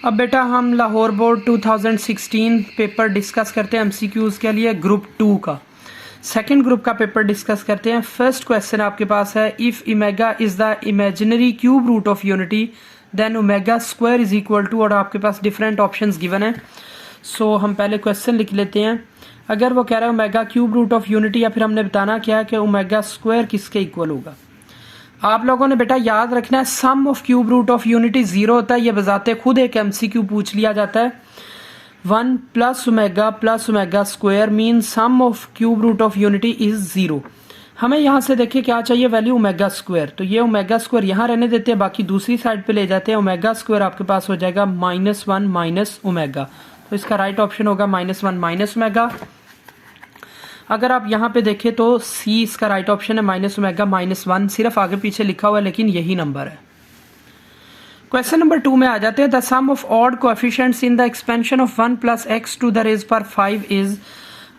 अब बेटा हम लाहौर बोर्ड 2016 पेपर डिस्कस करते हैं एमसीक्यूज के लिए ग्रुप 2 का। सेकंड ग्रुप का पेपर डिस्कस करते हैं। फर्स्ट क्वेश्चन आपके पास है, if omega is the imaginary cube root of unity then omega square is equal to, और आपके पास डिफरेंट ऑप्शंस गिवन है। सो हम पहले क्वेश्चन लिख लेते हैं। अगर वो कह रहा है omega cube root of unity, या फिर हमने बताना क्या है कि ओमेगा स्क्वायर किसके इक्वल होगा। आप लोगों ने बेटा याद रखना है sum of cube root of unity 0 होता है। ये बजाते खुद एक एमसीक्यू पूछ लिया जाता है। 1 plus omega square mean sum of cube root of unity is 0। हमें यहाँ से देखिए क्या चाहिए, वैल्यू ओमेगा स्क्वायर। तो ये ओमेगा स्क्वायर यहाँ रहने देते हैं, बाकी दूसरी साइड पे ले जाते हैं। ओमेगा स्क्वायर आपके पास हो जाएगा -1 माइनस ओमेगा, तो इसका राइट ऑप्शन होगा -1 माइनस ओमेगा। अगर आप यहाँ पे देखें तो सी इसका राइट ऑप्शन है, माइनस ओमेगा -1 सिर्फ आगे पीछे लिखा हुआ है लेकिन यही नंबर है। क्वेश्चन नंबर 2 में आ जाते हैं। The sum of odd coefficients in the expansion of 1 plus x to the raise पर 5 इज।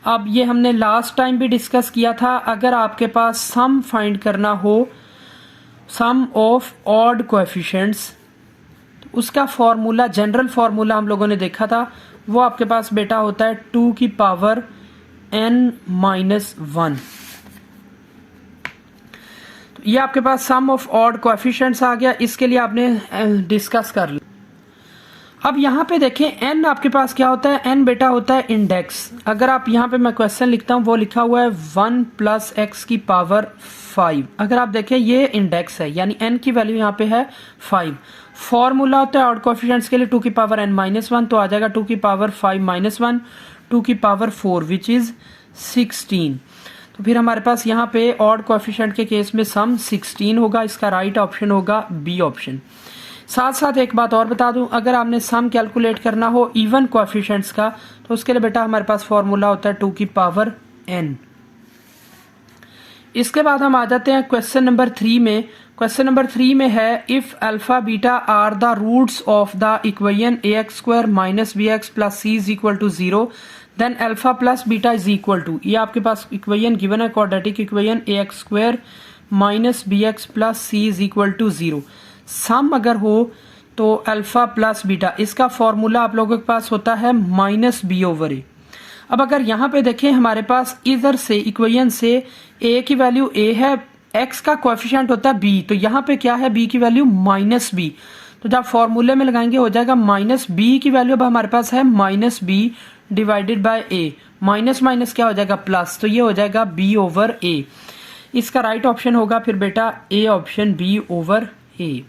अब ये हमने लास्ट टाइम भी डिस्कस किया था। अगर आपके पास सम फाइंड करना हो, सम ऑफ ऑड कोएफिशिएंट्स, तो उसका फॉर्मूला, जनरल फॉर्मूला हम लोगों ने देखा था, वो आपके पास बेटा होता है 2 की पावर n-1। तो ये आपके पास सम ऑफ ऑड कोएफिशिएंट्स आ गया। इसके लिए आपने डिस्कस कर लिया। अब यहाँ पे देखें n आपके पास क्या होता है, n बेटा होता है इंडेक्स। अगर आप यहाँ पे मैं क्वेश्चन लिखता हूँ, वो लिखा हुआ है 1 प्लस एक्स की पावर 5। अगर आप देखें ये इंडेक्स है, यानी n की वैल्यू यहाँ पे है 5। फॉर्मूला होता है ऑड कोएफिशिएंट्स के लिए 2 की पावर n-1, तो आ जाएगा 2 की पावर 5-1 2 की पावर 4 विच इज 16। तो फिर हमारे पास यहाँ पे ऑड कोएफिशिएंट के केस में सम 16 होगा। इसका राइट ऑप्शन होगा बी ऑप्शन। साथ साथ एक बात और बता दूं, अगर आपने सम कैलकुलेट करना हो इवन कोएफिशिएंट्स का, तो उसके लिए बेटा हमारे पास फॉर्मूला होता है 2 की पावर n। इसके बाद हम आ जाते हैं क्वेश्चन नंबर 3 में। क्वेश्चन नंबर 3 में है, if alpha beta are the roots of the equation ax square minus bx plus c is equal to 0 then alpha plus beta is equal to. ये आपके पास इक्वेशन गिवन है, quadratic equation ax square minus bx plus c is equal to 0। Sum अगर हो तो alpha plus beta, इसका formula आप लोगों के पास होता है -b/a। अब अगर यहाँ पे देखें हमारे पास इधर से इक्वेशन से a की वैल्यू a है, x का कोएफिशिएंट होता है b, तो यहाँ पे क्या है, b की वैल्यू -b। तो जब फॉर्मूले में लगाएंगे हो जाएगा -b की वैल्यू अब हमारे पास है -b divided by a। Minus minus क्या हो जाएगा, प्लस, तो ये हो जाएगा b/a। इसका राइट ऑप्शन होगा फिर बेटा a option, b/a।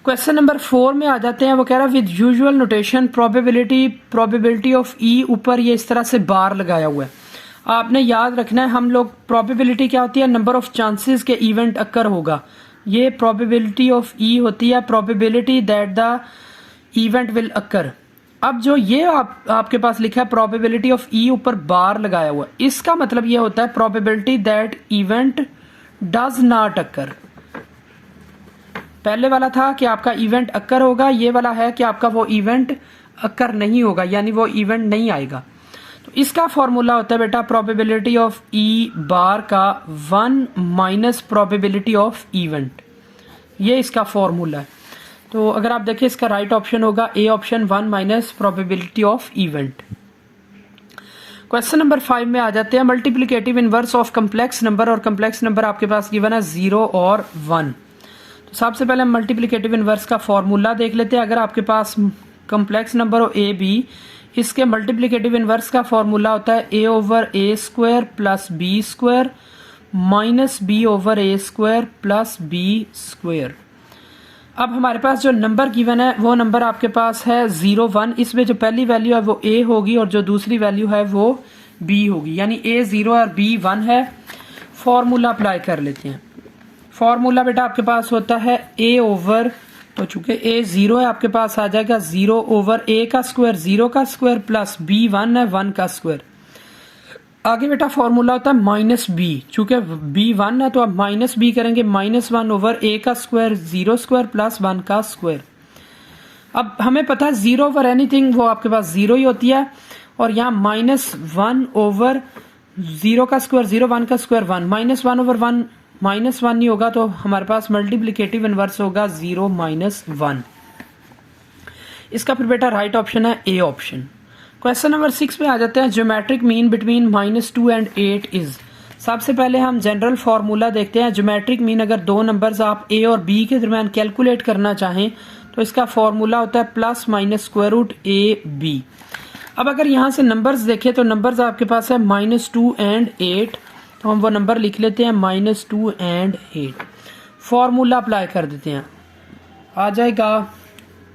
Question number 4 में आ जाते हैं। वो कह रहा है with usual notation probability of E, ऊपर ये इस तरह से बार लगाया हुआ है। आपने याद रखना है, हम लोग प्रोबेबिलिटी क्या होती है, नंबर ऑफ चांसेस के इवेंट अकर होगा। ये प्रोबेबिलिटी ऑफ ई होती है probability that the event will occur. अब जो ये आपके पास लिखा है प्रोबेबिलिटी ऑफ ई, ऊपर बार लगाया हुआ, इसका मतलब ये होता है probability that event does not occur. पहले वाला था कि आपका इवेंट अकर होगा, ये वाला है कि आपका वो इवेंट अकर नहीं होगा, यानी वो इवेंट नहीं आएगा। तो इसका फॉर्मूला होता है बेटा प्रोबेबिलिटी ऑफ ई बार का 1 माइनस प्रोबेबिलिटी ऑफ इवेंट, ये इसका फॉर्मूला है। तो अगर आप देखें इसका राइट ऑप्शन होगा A option, 1 minus probability of event. Question number 5 में आ जाते हैं। Multiplicative inverse of complex number, और कम्प्लेक्स नंबर आपके पास गिवन है 0 और 1। तो सबसे पहले हम मल्टीप्लिकेटिव इनवर्स का फॉर्मूला देख लेते हैं। अगर आपके पास कम्प्लेक्स नंबर हो a b, इसके मल्टीप्लिकेटिव इनवर्स का फॉर्मूला होता है a/a square plus b square minus b/a square plus b square. अब हमारे पास जो नंबर गिवन है वो नंबर आपके पास है 0 1। इसमें जो पहली वैल्यू है वो a होगी और जो दूसरी वैल्यू है वो b होगी, यानी a 0 और b 1 है। फॉर्मूला अप्लाई कर लेते हैं। फॉर्मूला बेटा आपके पास होता है a ओवर, तो चूंकि a 0 है आपके पास आ जाएगा 0 ओवर a का स्क्वायर 0 का स्क्वायर प्लस b 1 है 1 का स्क्वायर। आगे बेटा फॉर्मूला होता है -b, चूंकि b 1 है तो आप -b करेंगे, -1 ओवर a का स्क्वायर 0 स्क्वायर प्लस 1 का स्क्वायर। अब हमें पता है 0 ओवर एनीथिंग वो आपके पास 0 ही होती है, और यहाँ -1 ओवर 0 का स्क्वायर 0 1 का स्क्वायर 1, -1 ओवर 1 -1 नहीं होगा तो हमारे पास मल्टीप्लिकेटिव इनवर्स होगा 0 -1। इसका फिर बेटा राइट ऑप्शन है ए ऑप्शन। क्वेश्चन नंबर 6 पे आ जाते हैं। Geometric mean between -2 and 8 is. सबसे पहले हम जनरल फार्मूला देखते हैं। ज्योमेट्रिक मीन अगर दो नंबर्स आप ए और बी के दरमियान कैलकुलेट करना चाहें तो इसका फॉर्मूला होता है +-√a_b। अब अगर यहाँ से नंबर्स देखें तो नंबर्स आपके पास है -2 एंड 8, तो हम वो नंबर लिख लेते हैं -2 एंड 8। फॉर्मूला अप्लाई कर देते हैं, आ जाएगा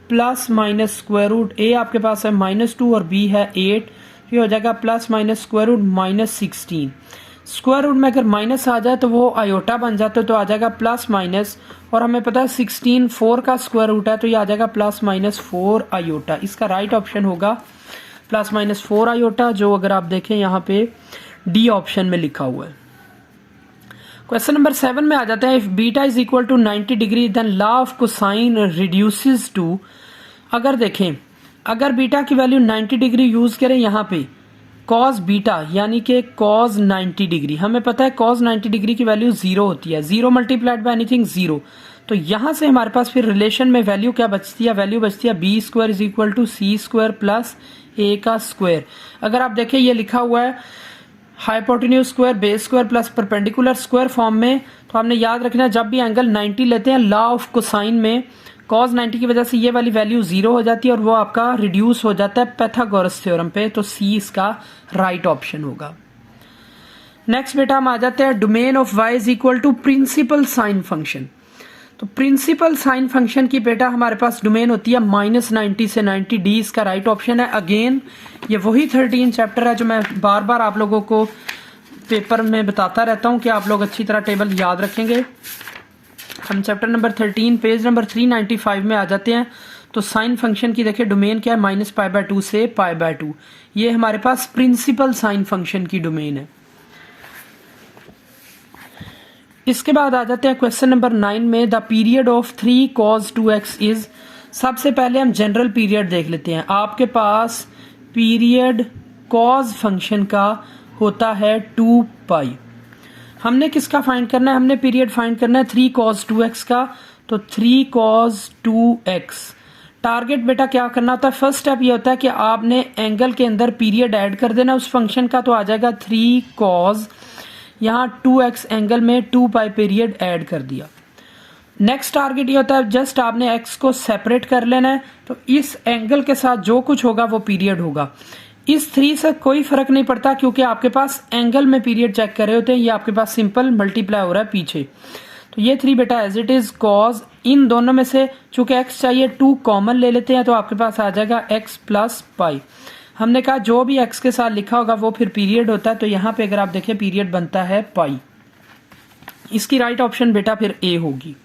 +-√a आपके पास है -2 और b है 8, ये हो जाएगा +-√-16। स्क्वायर रूट में अगर माइनस आ जाए तो वो आयोटा बन जाता है, तो आ जाएगा +-, और हमें पता है 16 4 का स्क्वायर रूट है, तो ये आ जाएगा +-4 आयोटा। इसका राइट ऑप्शन होगा +-4 आयोटा, जो अगर आप देखें यहाँ पे डी ऑप्शन में लिखा हुआ है। क्वेश्चन नंबर 7 में आ जाते हैं। If beta is equal to 90 degree then law of cosine reduces to. अगर देखें, अगर बीटा की वैल्यू 90 डिग्री यूज करें यहाँ पे कॉस बीटा यानी कि कॉस 90 डिग्री, हमें पता है कॉस 90 डिग्री की वैल्यू 0 होती है, 0 मल्टीप्लाइड बाय एनीथिंग 0। तो यहां से हमारे पास फिर रिलेशन में वैल्यू क्या बचती है, वैल्यू बचती है b² is equal to c² plus a का स्क्वायर। अगर आप देखें ये लिखा हुआ है hypotenuse square base square plus perpendicular square form में, तो हमने याद रखना है जब भी एंगल 90 लेते हैं लॉ ऑफ कोसाइन में cos 90 की वजह से ये वाली वैल्यू 0 हो जाती है और वो आपका रिड्यूस हो जाता है पाइथागोरस थ्योरम पे, तो सी इसका राइट ऑप्शन होगा। नेक्स्ट बेटा हम आ जाते हैं domain of y is equal to principal sine function. तो प्रिंसिपल साइन फंक्शन की बेटा हमारे पास डोमेन होती है -90 से 90, डी इसका राइट ऑप्शन है। अगेन ये वही 13 चैप्टर है जो मैं बार बार आप लोगों को पेपर में बताता रहता हूं कि आप लोग अच्छी तरह टेबल याद रखेंगे। हम चैप्टर नंबर 13 पेज नंबर 395 में आ जाते हैं। तो साइन फंक्शन की देखिए डोमेन क्या है, -π/2 से π/2। ये हमारे पास प्रिंसिपल साइन फंक्शन की डोमेन है। इसके बाद आ जाते हैं क्वेश्चन नंबर 9 में। The period of 3 cos 2x is. सबसे पहले हम जनरल पीरियड देख लेते हैं। आपके पास पीरियड cos फंक्शन का होता है 2π। हमने किसका फाइंड करना है, हमने पीरियड फाइंड करना है 3 cos 2x का, तो 3 cos 2x। टारगेट बेटा क्या करना होता है, फर्स्ट स्टेप ये होता है कि आपने एंगल के अंदर पीरियड ऐड कर देना उस फंक्शन का, तो आ जाएगा 3 cos, यहाँ 2x एंगल में 2π पीरियड ऐड कर दिया। नेक्स्ट टारगेट ये होता है जस्ट आपने x को सेपरेट कर लेना है, तो इस एंगल के साथ जो कुछ होगा वो पीरियड होगा। इस 3 से कोई फर्क नहीं पड़ता क्योंकि आपके पास एंगल में पीरियड चेक कर रहे होते हैं, ये आपके पास सिंपल मल्टीप्लाई हो रहा है पीछे। तो ये 3 बेटा एज इट इज कॉज, इन दोनों में से चूंकि x चाहिए 2 कॉमन ले लेते हैं, तो आपके पास आ जाएगा x प्लस पाई। हमने कहा जो भी x के साथ लिखा होगा वो फिर पीरियड होता है, तो यहाँ पे अगर आप देखें पीरियड बनता है पाई। इसकी राइट ऑप्शन बेटा फिर ए होगी।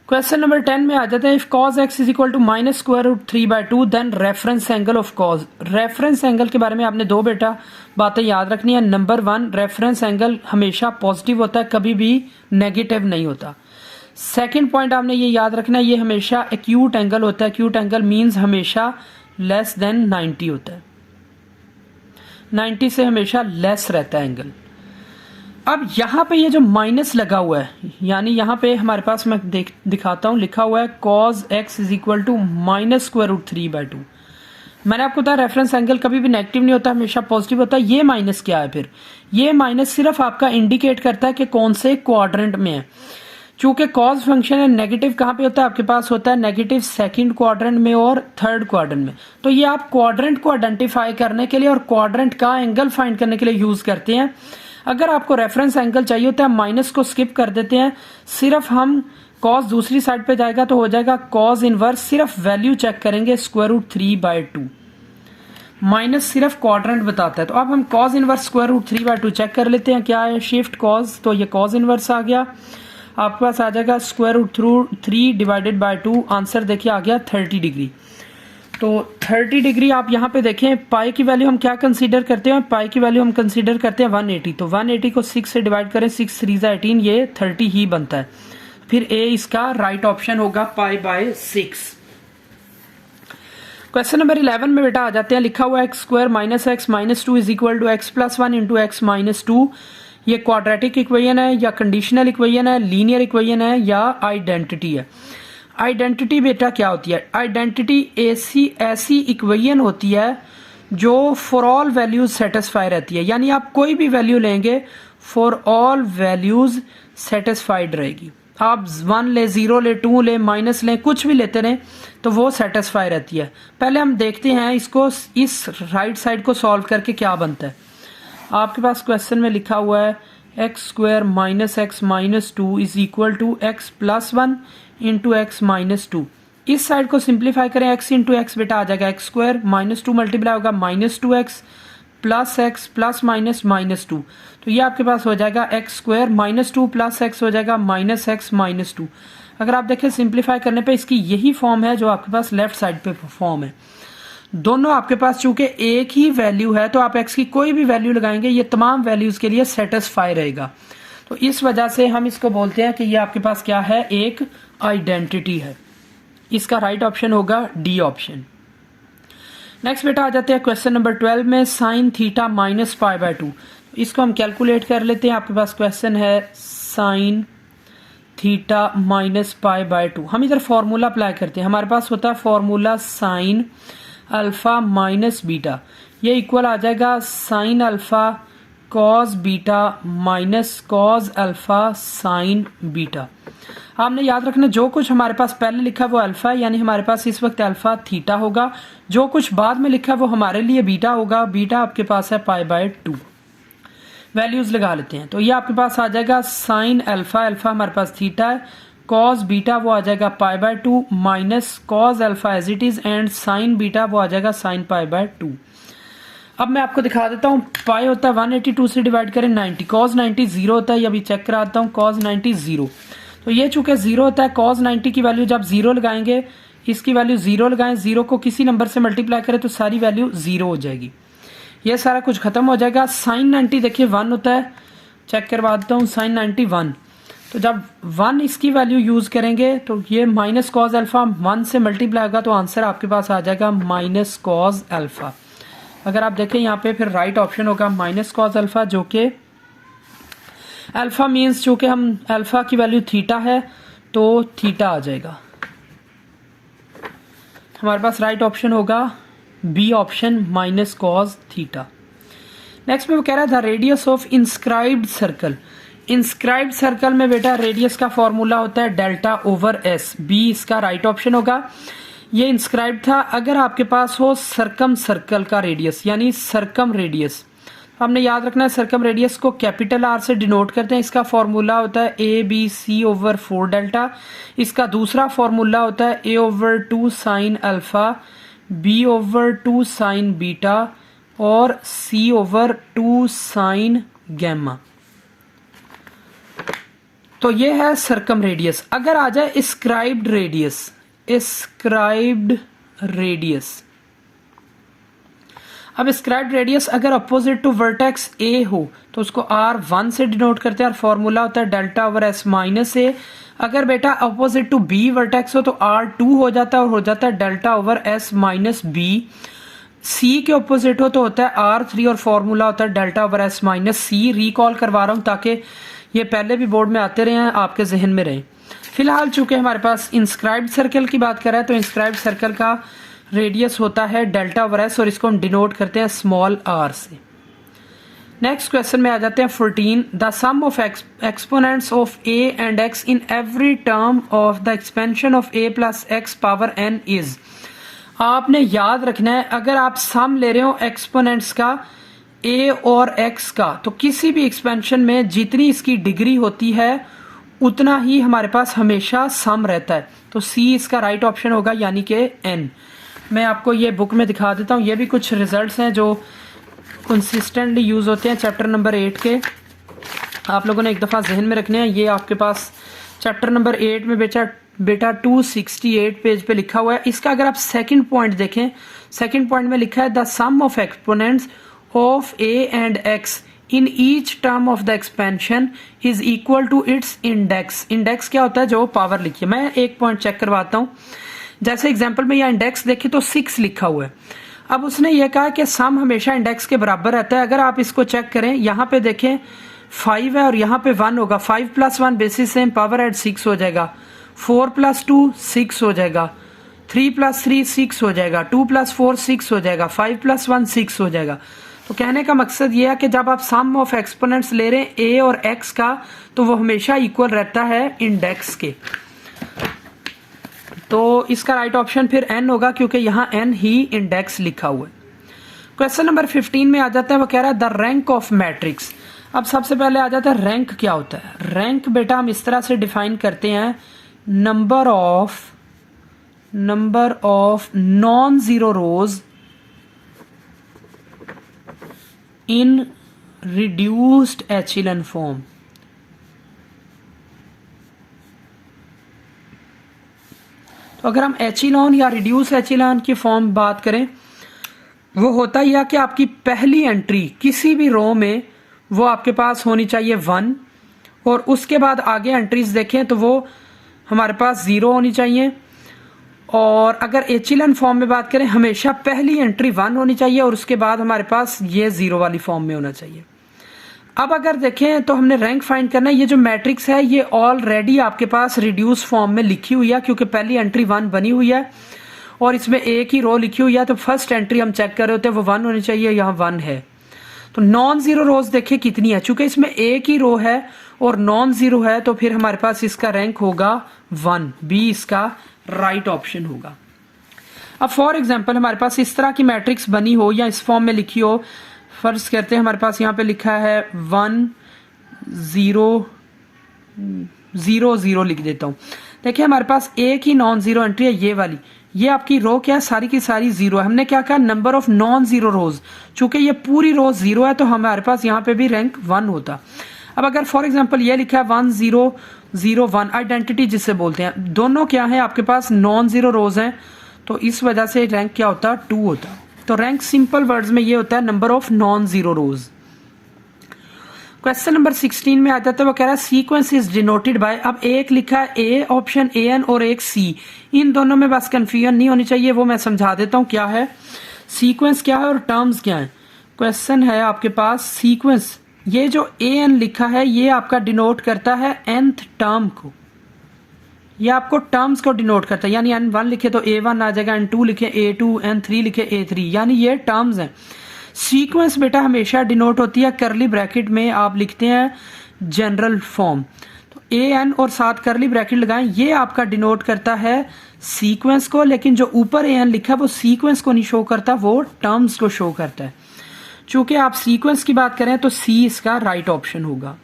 क्वेश्चन नंबर 10 में आ जाते हैं। If cos x is equal to -√3/2 then reference angle of cos। Reference angle के बारे में आपने दो बेटा बातें याद रखनी है। नंबर 1, रेफरेंस एंगल हमेशा पॉजिटिव होता है, कभी भी नेगेटिव नहीं होता। सेकंड पॉइंट आपने ये याद रखना है, ये हमेशा एक्यूट एंगल होता है। एक्यूट एंगल मींस हमेशा लेस देन 90 होता है, 90 से हमेशा लेस रहता है एंगल। अब यहाँ पे ये जो माइनस लगा हुआ है, यानी यहाँ पे हमारे पास मैं दिखाता हूँ, लिखा हुआ है cos x is equal to -√3/2। मैंने आपको बताया रेफरेंस एंगल कभी भी नेगेटिव नहीं होता, हमेशा पॉजिटिव होता है। ये माइनस क्या है फिर, ये माइनस सिर्फ आपका इंडिकेट करता है कि कौन से क्वाड्रेंट में है। चूंकि cos फंक्शन है, नेगेटिव कहाँ पे होता है, आपके पास होता है नेगेटिव सेकंड क्वाड्रेंट में और थर्ड क्वाड्रेंट में। तो ये आप क्वाड्रेंट को आइडेंटिफाई करने के लिए और क्वाड्रेंट का एंगल फाइंड करने के लिए यूज करते हैं। अगर आपको रेफरेंस एंगल चाहिए होता है, माइनस को स्किप कर देते हैं, सिर्फ हम cos दूसरी साइड पे जाएगा तो हो जाएगा cos इनवर्स, सिर्फ वैल्यू चेक करेंगे √3/2। माइनस सिर्फ क्वाड्रेंट बताता है, तो अब हम cos इनवर्स √3/2 चेक कर लेते हैं क्या है, शिफ्ट cos, तो ये cos इनवर्स आ गया। आपके पास आ जाएगा √3/2, आंसर देखिए आ गया 30 डिग्री। तो 30 डिग्री आप यहाँ पे देखें, पाई की वैल्यू हम क्या कंसीडर करते हैं, पाई की वैल्यू हम कंसीडर करते हैं 180। तो 180 को 6 से डिवाइड करें, 6 3 18, ये 30 ही बनता है। फिर ए इसका राइट ऑप्शन होगा π/6। क्वेश्चन नंबर 11 में बेटा आ जाते हैं। लिखा हुआ x² - x - 2 is equal to x + 1 × x - 2। ये क्वाड्रेटिक इक्वेशन है या कंडीशनल इक्वेशन है, लीनियर इक्वेशन है या आइडेंटिटी है। आइडेंटिटी बेटा क्या होती है? आइडेंटिटी ऐसी इक्वेशन होती है जो फॉर ऑल वैल्यूज सेटिस्फाई रहती है, यानी आप कोई भी वैल्यू लेंगे फॉर ऑल वैल्यूज सेटिस्फाइड रहेगी। आप 1 ले, 0 ले, 2 ले, माइनस लें, कुछ भी लेते रहें तो वो सेटिस्फाई रहती है। पहले हम देखते हैं इसको, इस राइट साइड को सॉल्व करके क्या बनता है। आपके पास क्वेश्चन में लिखा हुआ है x square minus x minus 2 is equal to x plus 1 into x minus 2। इस साइड को सिंप्लीफाई करें, एक्स इंटू एक्स बेटा आ जाएगा एक्स स्क्वायर, माइनस 2 मल्टीप्लाई होगा minus 2x plus x plus minus minus 2। तो ये आपके पास हो जाएगा x square minus 2 plus x हो जाएगा माइनस एक्स माइनस 2। अगर आप देखें सिंप्लीफाई करने पे इसकी यही फॉर्म है जो आपके पास लेफ्ट साइड पे फॉर्म है। दोनों आपके पास चूंकि एक ही वैल्यू है तो आप एक्स की कोई भी वैल्यू लगाएंगे ये तमाम वैल्यूज के लिए सेटिस्फाई रहेगा। तो इस वजह से हम इसको बोलते हैं कि ये आपके पास क्या है, एक आइडेंटिटी है। इसका राइट ऑप्शन होगा डी ऑप्शन। नेक्स्ट बेटा आ जाते हैं क्वेश्चन नंबर 12 में sine theta minus pi by 2। इसको हम कैलकुलेट कर लेते हैं। आपके पास क्वेश्चन है sine theta minus pi by 2। हम इधर फॉर्मूला अप्लाई करते हैं। हमारे पास होता है formula sine alpha minus beta, ये इक्वल आ जाएगा sine alpha cos beta minus cos alpha sign beta. आपने याद रखना जो कुछ हमारे पास पहले लिखा वो अल्फा है, यानी हमारे पास इस वक्त अल्फा थीटा होगा। जो कुछ बाद में लिखा वो हमारे लिए बीटा होगा। बीटा आपके पास है पाई बाय 2। वैल्यूज लगा लेते हैं। तो ये आपके पास आ जाएगा साइन अल्फा, अल्फा हमारे पास थीटा है, कॉस बीटा वो आ जाएगा pi by 2 minus cos alpha as it is and sine beta वो आ जाएगा साइन पाई बाय 2। अब मैं आपको दिखा देता हूँ। पाई होता है 182 से डिवाइड करें 90, कॉस 90 0 होता है। ये अभी चेक कराता हूँ, कॉस 90 0। तो ये चूंकि 0 होता है, कॉस 90 की वैल्यू जब 0 लगाएंगे, इसकी वैल्यू 0 लगाएं, 0 को किसी नंबर से मल्टीप्लाई करें तो सारी वैल्यू 0 हो जाएगी। ये सारा कुछ खत्म हो जाएगा। साइन 90 देखिए 1 होता है, चेक करवा देता हूँ, साइन 90 1। तो जब 1 इसकी वैल्यू यूज करेंगे तो ये माइनस कॉस अल्फा 1 से मल्टीप्लाई होगा तो आंसर आपके पास आ जाएगा माइनस कॉस अल्फा। अगर आप देखें यहाँ पे फिर राइट ऑप्शन होगा माइनस कॉस अल्फा, जो कि अल्फा मीन्स चूंकि हम अल्फा की वैल्यू थीटा है तो थीटा आ जाएगा। हमारे पास राइट ऑप्शन होगा B option minus cos theta. Next में वो कह रहा था radius of inscribed circle. Inscribed circle में बेटा रेडियस का फॉर्मूला होता है डेल्टा ओवर एस। बी इसका राइट ऑप्शन होगा। ये इंस्क्राइब था। अगर आपके पास हो सरकम सर्कल का रेडियस यानी सरकम रेडियस, हमने याद रखना है सरकम रेडियस को कैपिटल आर से डिनोट करते हैं। इसका फॉर्मूला होता है A B C over 4 delta. इसका दूसरा फॉर्मूला होता है A over 2 sine alpha, B over 2 sine beta और सी ओवर 2 साइन गैमा। तो ये है सरकम रेडियस। अगर आ जाए स्क्राइब्ड रेडियस, स्क्राइब्ड रेडियस, अब स्क्राइब्ड रेडियस अगर अपोजिट टू वर्टेक्स ए हो तो उसको R1 से डिनोट करते हैं और फॉर्मूला होता है डेल्टा ओवर एस माइनस ए। अगर बेटा अपोजिट टू बी वर्टेक्स हो तो R2 हो जाता है और हो जाता है delta over S minus B. C के अपोजिट हो तो होता है R3 और फॉर्मूला होता है डेल्टा ओवर एस माइनस सी। रिकॉल करवा रहा हूं ताकि ये पहले भी बोर्ड में आते रहे हैं, आपके जहन में रहे। फिलहाल चूंकि हमारे पास इंस्क्राइब्ड सर्कल की बात कर रहा है तो इंस्क्राइब्ड सर्कल का रेडियस होता है डेल्टा ओवर एस और इसको हम डिनोट करते हैं स्मॉल आर से। नेक्स्ट क्वेश्चन में आ जाते हैं 14। The sum of exponents of a and x in every term of the expansion of a plus x power n is. आपने याद रखना है अगर आप सम ले रहे हो एक्सपोनेंट्स का ए और एक्स का तो किसी भी एक्सपेंशन में जितनी इसकी डिग्री होती है उतना ही हमारे पास हमेशा सम रहता है। तो सी इसका राइट ऑप्शन होगा यानी कि एन। मैं आपको ये बुक में दिखा देता हूँ। ये भी कुछ रिजल्ट्स हैं जो कंसिस्टेंटली यूज होते हैं चैप्टर नंबर 8 के। आप लोगों ने एक दफ़ा जहन में रखने हैं। ये आपके पास चैप्टर नंबर 8 में बेटा 268 पेज पे लिखा हुआ है। इसका अगर आप सेकंड पॉइंट देखें, सेकंड पॉइंट में लिखा है the sum of exponents of a and x in each term of the expansion is equal to its index. Index क्या होता है? जो पावर लिखी है। मैं एक पॉइंट चेक करवाता हूँ। जैसे एग्जाम्पल में यहाँ इंडेक्स देखें तो 6 लिखा हुआ है। अब उसने ये कहा कि सम हमेशा इंडेक्स के बराबर रहता है। अगर आप इसको चेक करें, यहाँ पे देखें 5 है और यहाँ पे 1 होगा, 5 + 1 बेसिस सेम, पावर ऐड 6 हो जाएगा, 4 + 2 6 हो जाएगा, 3 + 3 6 हो जाएगा, 2 + 4 6 हो जाएगा, 5 + 1 6 हो जाएगा। तो कहने का मकसद ये है कि जब आप सम ऑफ एक्सपोनेंट्स ले रहे हैं ए और एक्स का, तो वो हमेशा इक्वल रहता है इंडेक्स के। तो इसका राइट ऑप्शन फिर एन होगा, क्योंकि यहाँ एन ही इंडेक्स लिखा हुआ है। क्वेश्चन नंबर 15 में आ जाता है, वो कह रहा है द रैंक ऑफ मैट्रिक्स। अब सबसे पहले आ जाता है रैंक क्या होता है। रैंक बेटा हम इस तरह से डिफाइन करते हैं, number of non zero rose in reduced echelon form. तो अगर हम एचिलॉन या रिड्यूस एचिलॉन की फॉर्म बात करें, वो होता ही है कि आपकी पहली एंट्री किसी भी रो में वो आपके पास होनी चाहिए 1, और उसके बाद आगे एंट्रीज देखें तो वो हमारे पास 0 होनी चाहिए। और अगर एचिलन फॉर्म में बात करें, हमेशा पहली एंट्री 1 होनी चाहिए और उसके बाद हमारे पास ये 0 वाली फॉर्म में होना चाहिए। अब अगर देखें तो हमने रैंक फाइंड करना है। ये जो मैट्रिक्स है ये ऑलरेडी आपके पास रिड्यूस फॉर्म में लिखी हुई है, क्योंकि पहली एंट्री 1 बनी हुई है और इसमें एक ही रो लिखी हुई है, तो फर्स्ट एंट्री हम चेक कर रहे होते हैं वो 1 होनी चाहिए, यहाँ 1 है। तो नॉन जीरो रोज देखिए कितनी है, चूंकि इसमें एक ही रो है और नॉन जीरो है, तो फिर हमारे पास इसका रैंक होगा 1, बी इसका राइट ऑप्शन होगा। अब फॉर एग्जांपल हमारे पास इस तरह की मैट्रिक्स बनी हो या इस फॉर्म में लिखी हो, फर्ज करते हैं हमारे पास यहाँ पे लिखा है 1 0 0 0 लिख देता हूँ। देखिए हमारे पास एक ही नॉन जीरो एंट्री है, ये वाली, ये आपकी रो क्या है, सारी की सारी 0 है। हमने क्या कहा, नंबर ऑफ नॉन जीरो रोज, चूंकि ये पूरी रो 0 है तो हमारे पास यहाँ पे भी रैंक 1 होता। अब अगर फॉर एग्जांपल ये लिखा है 1 0 0 1, आइडेंटिटी जिसे बोलते हैं, दोनों क्या है आपके पास नॉन जीरो रोज हैं, तो इस वजह से रैंक क्या होता, 2 होता। तो रैंक सिंपल वर्ड्स में ये होता है number of non zero rose. Question number 16 में आ जाता है, वो कह रहा है सीक्वेंस इज डिनोटेड बाय। अब एक लिखा है ए ऑप्शन ए एन और एक सी, इन दोनों में बस कंफ्यूजन नहीं होनी चाहिए, वो मैं समझा देता हूं क्या है सीक्वेंस क्या है और टर्म्स क्या है। क्वेश्चन है आपके पास सीक्वेंस, ये जो ए एन लिखा है ये आपका डिनोट करता है nth टर्म को, ये आपको टर्म्स को डिनोट करता है, यानी n1 लिखे तो a1 आ जाएगा, n2 लिखे a2, n3 लिखे a3, यानी ये टर्म्स हैं। सीक्वेंस बेटा हमेशा डिनोट होती है करली ब्रैकेट में, आप लिखते हैं जनरल फॉर्म, तो ए एन और साथ करली ब्रैकेट लगाएं, ये आपका डिनोट करता है सीक्वेंस को, लेकिन जो ऊपर ए एन लिखा है वो सीक्वेंस को नहीं शो करता, वो टर्म्स को शो करता है। चूंकि आप सीक्वेंस की बात करें तो सी इसका राइट ऑप्शन होगा।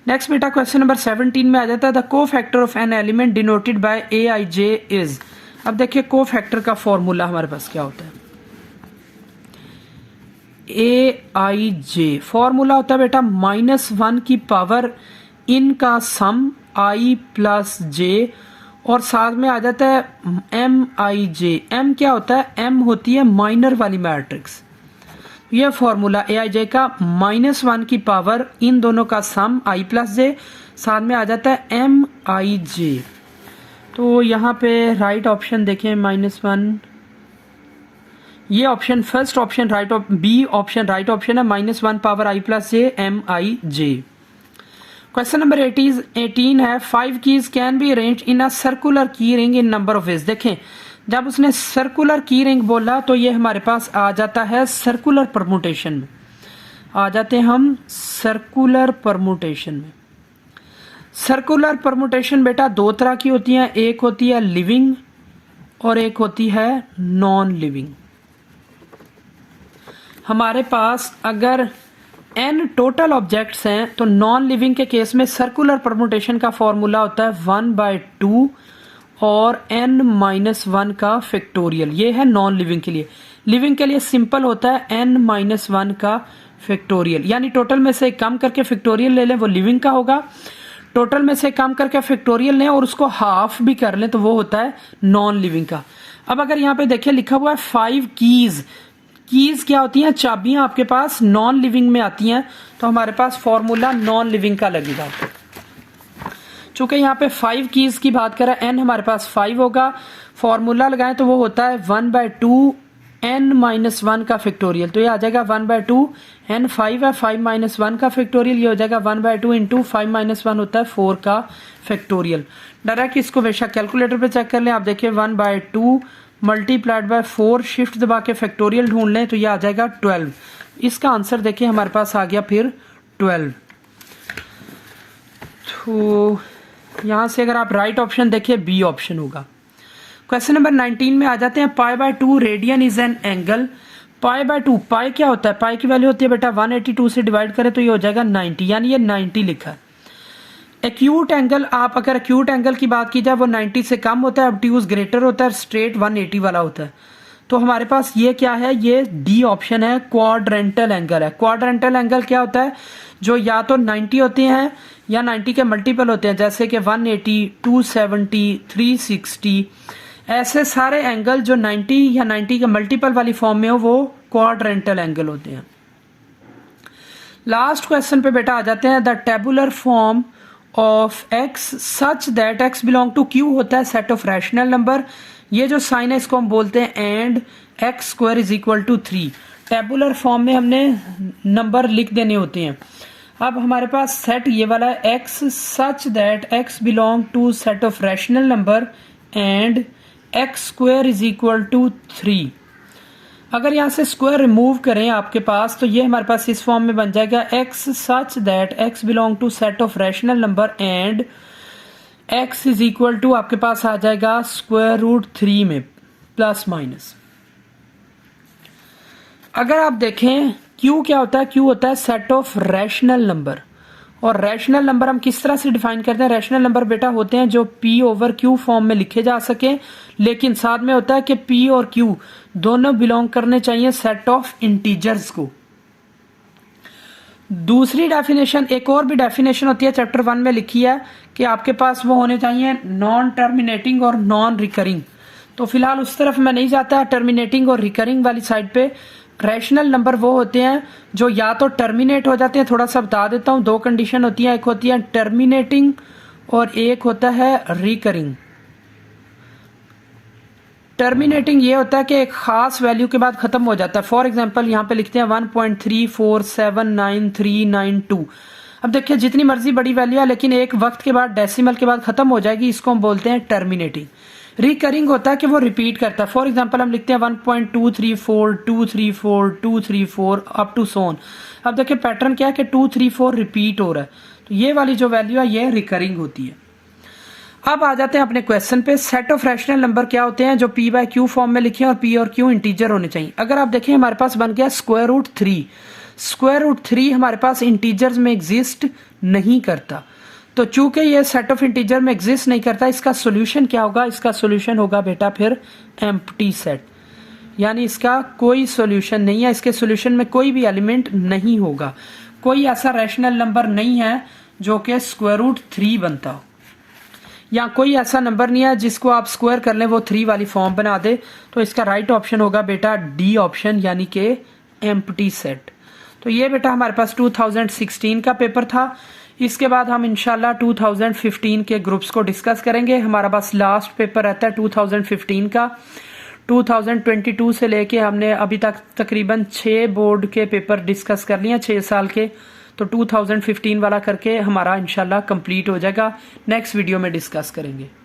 नेक्स्ट बेटा क्वेश्चन नंबर 17 में आ जाता है द को factor of an element denoted by A I J is. अब देखिए को फैक्टर का फॉर्मूला हमारे पास क्या होता है, ए आई जे फॉर्मूला होता है बेटा -1 की पावर इन का सम आई प्लस जे, और साथ में आ जाता है एम आई जे। एम क्या होता है, एम होती है माइनर वाली मैट्रिक्स। यह फॉर्मूला ए आई जे का -1 की पावर इन दोनों का सम आई प्लस जे, साथ में आ जाता है एम आई जे। तो यहाँ पे राइट ऑप्शन देखें -1, ये option first option right, B option right option है, -1 power I plus J M I J. Question number 18 है 5 keys can be arranged in a circular key ring in number of ways. देखें जब उसने circular key ring बोला तो ये हमारे पास आ जाता है सर्कुलर परमुटेशन में, आ जाते हैं हम सर्कुलर परमुटेशन में। सर्कुलर परमुटेशन बेटा 2 तरह की होती है, एक होती है लिविंग और एक होती है नॉन लिविंग। हमारे पास अगर n टोटल ऑब्जेक्ट्स हैं तो नॉन लिविंग के केस में सर्कुलर परमुटेशन का फॉर्मूला होता है 1/2 और n-1 का फैक्टोरियल, ये है नॉन लिविंग के लिए। लिविंग के लिए सिंपल होता है n-1 का फैक्टोरियल, यानी टोटल में से कम करके फैक्टोरियल ले लें वो लिविंग का होगा, टोटल में से कम करके फैक्टोरियल लें और उसको हाफ भी कर लें तो वो होता है नॉन लिविंग का। अब अगर यहाँ पे देखिए लिखा हुआ है 5 कीज, कीज क्या होती हैं, चाबियां आपके पास नॉन लिविंग में आती हैं, तो हमारे पास फॉर्मूला नॉन लिविंग का लगेगा। चूंकि यहाँ पे 5 कीज की बात करें, n हमारे पास 5 होगा, फॉर्मूला लगाएं तो वो होता है 1/2 n माइनस वन का फैक्टोरियल, तो ये आ जाएगा 1/2, n 5 है, 5 माइनस वन का फैक्टोरियल, ये हो जाएगा 1/2 इंटू 5 माइनस वन होता है 4 का फैक्टोरियल। डायरेक्ट इसको बेशक कैलकुलेटर पे चेक कर लें, आप देखिए 1/2 मल्टीप्लाइड बाय 4, शिफ्ट दबा के फैक्टोरियल ढूंढ लें तो ये आ जाएगा 12। इसका आंसर देखिए हमारे पास आ गया फिर 12। तो यहाँ से अगर आप राइट ऑप्शन देखिए बी ऑप्शन होगा। क्वेश्चन नंबर 19 में आ जाते हैं। π/2 रेडियन इज एन एंगल। π/2, पाई क्या होता है? पाई की वैल्यू होती है बेटा 182 से डिवाइड करें तो ये हो जाएगा 90, यानी ये 90 लिखा है। एक्यूट एंगल, आप अगर एक्यूट एंगल की बात की जाए वो 90 से कम होता है, ऑब्ट्यूज ग्रेटर होता है, स्ट्रेट 180 वाला होता है। तो हमारे पास ये क्या है? ये डी ऑप्शन है, क्वाड्रेंटल एंगल है। क्वाड्रेंटल एंगल क्या होता है? जो या तो 90 होते हैं या 90 के मल्टीपल होते हैं, जैसे कि 180, 270, 360, ऐसे सारे एंगल जो 90 या 90 के मल्टीपल वाली फॉर्म में हो वो क्वाड्रेंटल एंगल होते हैं। लास्ट क्वेश्चन पे बेटा आ जाते हैं। The tabular form of x such that x belong to Q होता है सेट ऑफ रैशनल नंबर। ये जो साइन है इसको हम बोलते हैं and x square is equal to 3। Tabular form में हमने नंबर लिख देने होते हैं। अब हमारे पास सेट ये वाला है, x such that x belong to set of rational number and x square is equal to 3। अगर यहाँ से स्क्वायर रिमूव करें आपके पास तो ये हमारे पास इस फॉर्म में बन जाएगा x such that x belong to set of rational number and x is equal to आपके पास आ जाएगा स्क्वायर रूट 3 में प्लस माइनस। अगर आप देखें क्यू क्या होता है? क्यू होता है सेट ऑफ रैशनल नंबर। और रैशनल नंबर हम किस तरह से डिफाइन करते हैं? रैशनल नंबर बेटा होते हैं जो p ओवर q फॉर्म में लिखे जा सके, लेकिन साथ में होता है कि p और q दोनों बिलोंग करने चाहिए सेट ऑफ इंटीजर्स को। दूसरी डेफिनेशन, एक और भी डेफिनेशन होती है चैप्टर 1 में लिखी है कि आपके पास वो होने चाहिए नॉन टर्मिनेटिंग और नॉन रिकरिंग। तो फिलहाल उस तरफ मैं नहीं जाता, टर्मिनेटिंग और रिकरिंग वाली साइड पे। रैशनल नंबर वो होते हैं जो या तो टर्मिनेट हो जाते हैं, थोड़ा सा बता देता हूं, दो कंडीशन होती है, एक होती है टर्मिनेटिंग और एक होता है रिकरिंग। टर्मिनेटिंग ये होता है कि एक खास वैल्यू के बाद खत्म हो जाता है। फॉर एग्जांपल यहाँ पे लिखते हैं 1.34793992। अब देखिए जितनी मर्जी बड़ी वैल्यू है लेकिन एक वक्त के बाद डेसिमल के बाद खत्म हो जाएगी, इसको हम बोलते हैं टर्मिनेटिंग। रिकरिंग होता है कि वो रिपीट करता है। फॉर एग्जांपल हम लिखते हैं 1.234234234 अप टू सोन। अब देखिए पैटर्न क्या है कि 234 रिपीट हो रहा है, तो ये वाली जो वैल्यू है ये रिकरिंग होती है। अब आ जाते हैं अपने क्वेश्चन पे। सेट ऑफ रैशनल नंबर क्या होते हैं? जो p/q फॉर्म में लिखे और p और q इंटीजर होने चाहिए। अगर आप देखें हमारे पास बन गया स्क्वायर रूट 3। स्क्वायर रूट 3 हमारे पास इंटीजर्स में एग्जिस्ट नहीं करता, तो चूंकि ये सेट ऑफ इंटीजर में एग्जिस्ट नहीं करता, इसका सोल्यूशन क्या होगा? इसका सोल्यूशन होगा बेटा फिर एम्प्टी सेट, यानी इसका कोई सोल्यूशन नहीं है, इसके सोल्यूशन में कोई भी एलिमेंट नहीं होगा। कोई ऐसा रैशनल नंबर नहीं है जो कि स्क्वायर रूट 3 बनता हो, या कोई ऐसा नंबर नहीं है जिसको आप स्क्वायर कर लें वो 3 वाली फॉर्म बना दे। तो इसका राइट ऑप्शन होगा बेटा डी ऑप्शन, यानी कि एम्प्टी सेट। तो ये बेटा हमारे पास 2016 का पेपर था। इसके बाद हम इंशाल्लाह 2015 के ग्रुप्स को डिस्कस करेंगे। हमारा बस लास्ट पेपर रहता है 2015 का। 2022 से लेके हमने अभी तक तकरीबन 6 बोर्ड के पेपर डिस्कस कर लिए 6 साल के, तो 2015 वाला करके हमारा इंशाल्लाह कंप्लीट हो जाएगा। नेक्स्ट वीडियो में डिस्कस करेंगे।